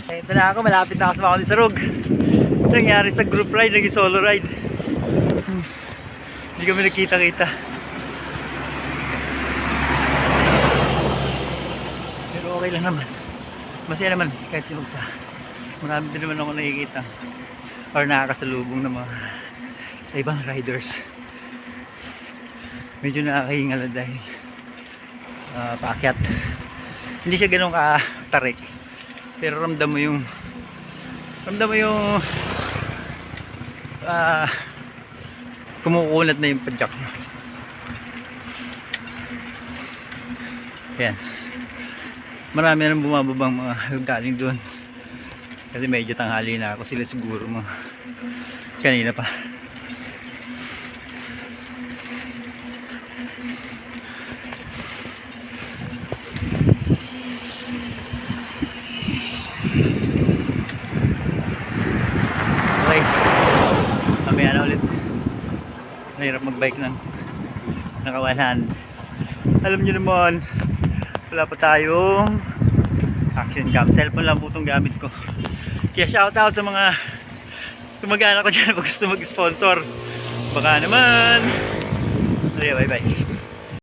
Ito na ako, malapit na ako sa Mount Sarug. Ito nangyari sa group ride, naging solo ride. Hindi kami nagkita-kita. Pero okay lang naman. Masaya naman kahit yung isa. Marami din naman ako nakikita or nakakasalubong ng mga ibang riders. Medyo nakakahingal dahil paakyat. Hindi siya ganun ka-tarik. Pero ramdam mo yung kumukulat na yung padyak. Yan. Marami nang bumababang mga galing doon. Kasi medyo tanghali na ako, sila siguro mga kanina pa. Okay, mamaya na ulit. Mahirap magbike ng naka one hand. Alam nyo naman, wala pa tayong action cam. Cellphone lang po itong gamit ko. Kaya shoutout sa mga tumagana ko dyan pag gusto mag-sponsor. Baka naman. Okay, bye bye.